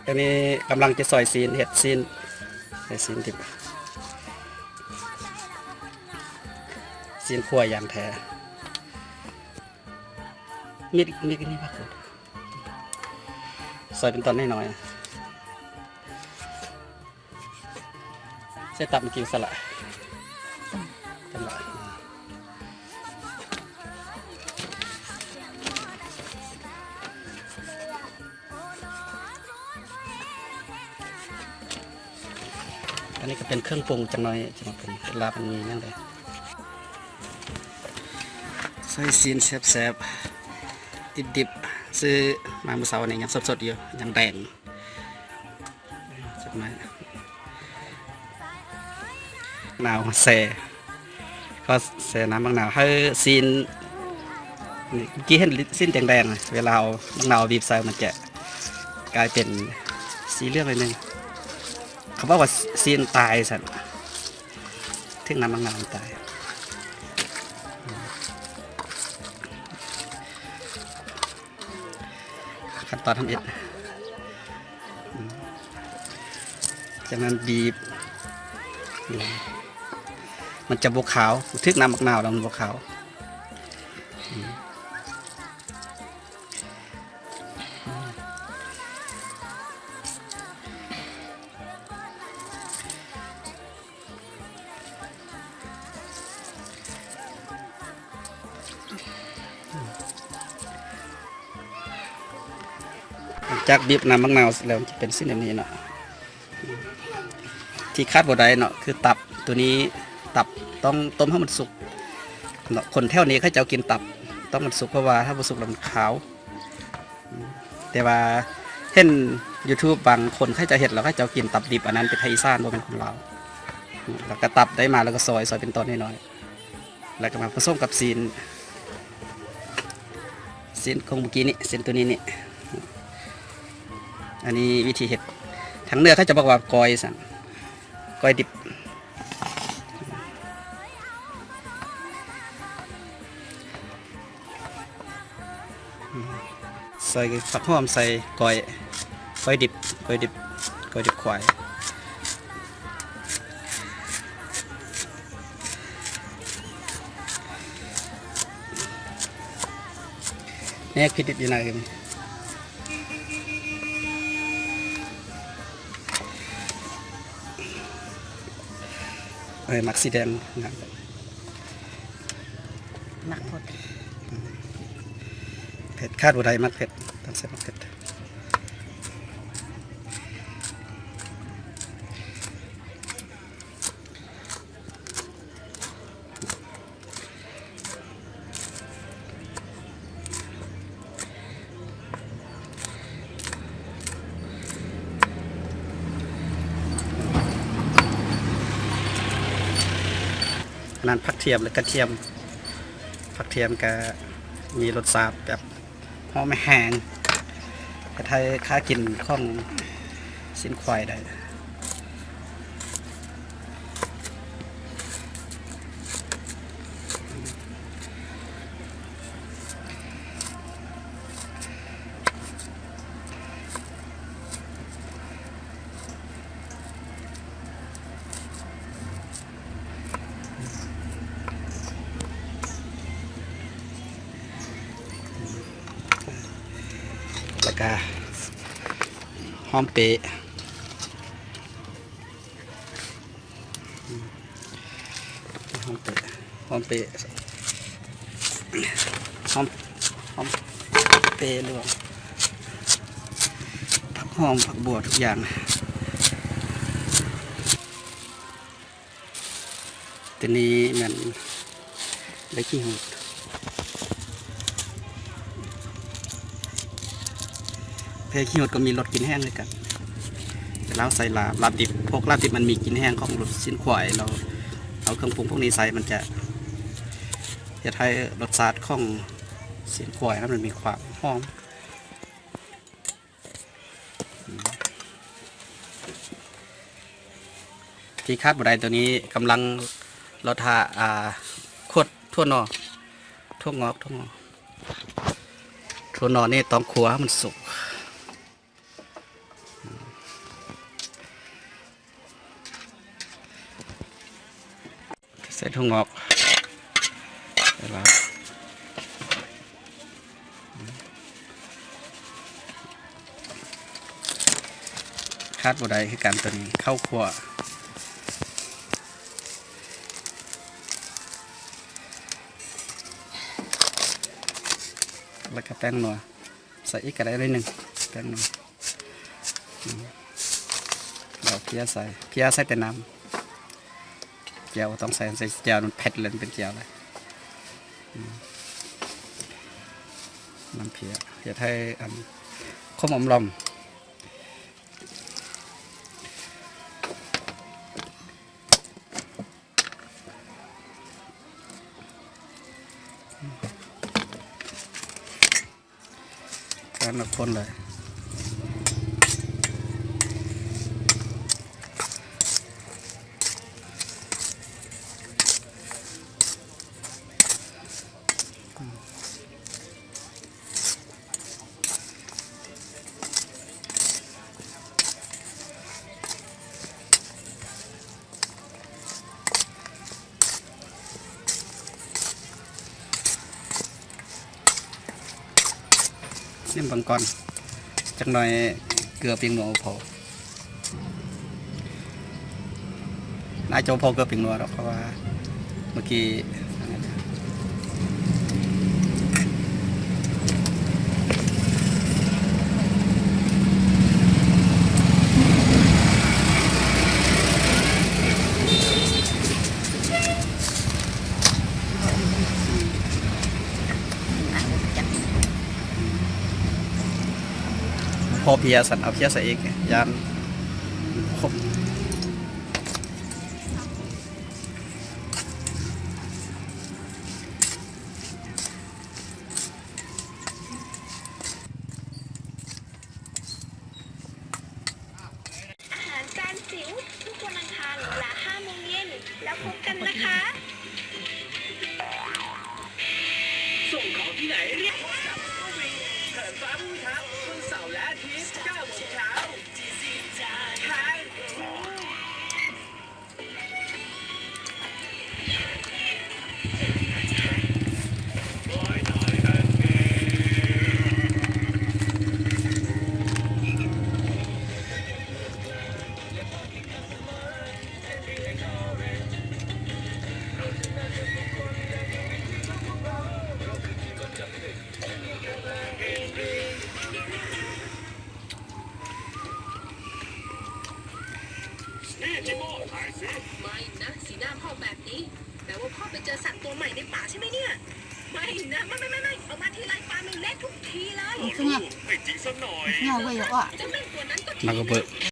อันนี้กำลังจะซอยซีนเห็ดซีนใส่ซีนดิบซีนขั่วอย่างแท้มีนี่มากเลยซอยเป็นตอนน้อยๆใส่ตับมันกินสละกันละอันนี้ก็เป็นเครื่องปรุงจังหน่อยจะมาเป็นลาบมันมีนั่นเลยใส่ซีนแซ่บๆดิบๆซื้อมาเมื่อเช้านี่ยังสดๆอยู่ยังแดงจัดมาหนาวแซ่ก็แซ่น้ำบางหนาวให้ซีนเมื่อกี้เห็นซีนแดงๆเวลาเอาบางหนาวบีบใส่มันจะกลายเป็นสีเหลืองเลยนึงเขาบอกว่าซีนตายสันทึ่งน้ำบางหนาวตายขั้นตอนทำเอ็ดจากนั้นบีบมันจะบวขาวทึกน้ำมะนาวแล้วมันบวขาวจากบีบน้ำมะนาวแล้วจะเป็นสิ่งแบบนี้เนาะที่คาดบ่ได้เนาะคือตับตัวนี้ตับต้องต้มให้มันสุกเนาะคนแถวนี้เขาจะเอากินตับต้องมันสุกเพราะว่าถ้าบ่สุกแล้วมันขาวแต่ว่าเห็น YouTube บางคนเขาจะเห็นแล้วเขาจะเอากินตับดิบอันนั้นเป็นไทยอีสานบ่เป็นคนลาวแล้วก็ตับได้มาแล้วก็ซอยเป็นตอนน้อยๆแล้วก็มาผสมกับซีนของเมื่อกี้นี่ซีนตัวนี้นี่อันนี้วิธีเห็ดทางเหนือเขาจะบอกว่ากอยสั่งกอยดิบใส่ผักหอมใส่กอยดิบควายเนี่ยพิดิบอยู่ไหนกันมักสีแดงนะมักหมดเผ็ดคาดบุไรมักเผ็ดต้องใส่มักเผ็ดนั้นผักเทียมหรือกระเทียมผักเทียมก็มีรสชาติแบบหอมแห้งไทยค้ากินข้องสิ้นควายได้แล้วก็หอมเปะหอมเปะหอมเปะหอมเปะรวมผักหอมผักบัวทุกอย่างตัวนี้มันได้ขี้หูเพขี้หดก็มีรสกินแห้งเลยกันแต่แล้วใส่ลาบดิบพวกลาบดิบมันมีกินแห้งของรสชิ้นควายเราเอาเครื่องปรุงพวกนี้ใส่มันจะให้รสชาติของชิ้นควายนั้นมันมีความหอมที่คาดบุได้ตัวนี้กำลังเราทาขวดทั่วนอทั่วงอกทั่วนอนี่ต้องคั่วให้มันสุก ส่ถั่วงอกใส่แล้วคาดบ่ได้คือการตัวนี้ข้าวคั่วแล้วก็แป้งนัวใส่อีกก็ได้เลยหนึ่งแป้งนัวเราเพี้ยใส่แต่น้ำเจียวต้องใส่เจียวมันเผ็ดเลยเป็นเจียวเลยน้ำเพี้ยให้ข้มอมลมการมาคนเลยนิ่มบางก่อนจังหน่อยเกลือเพียงหนัวพอนายโจพอเกลือเพียงหนัวหรอกเพราะว่าเมื่อกี้พอเพียสันเอาเพียใส่อีกยานครบอาหารจานจิ๋วทุกวันอังคารเวลา5 โมงเย็นแล้วพบกันนะคะ ส่งของที่ไหนเรียกว่าสับก็วิ่งเถิดฟ้าผู้ทับวันเสาร์และอาทิตย์9 โมงเช้าทางไม่นะสีหน้าพ่อแบบนี้แต่ว่าพ่อไปเจอสัตว์ตัวใหม่ในป่าใช่ไหมเนี่ยไม่นะไม่เอามาทีไรปลาไม่เล็กทุกทีเลย 그냥 그냥 왜요? เจ้าแม่ตัวนั้นก็ มันก็เบิก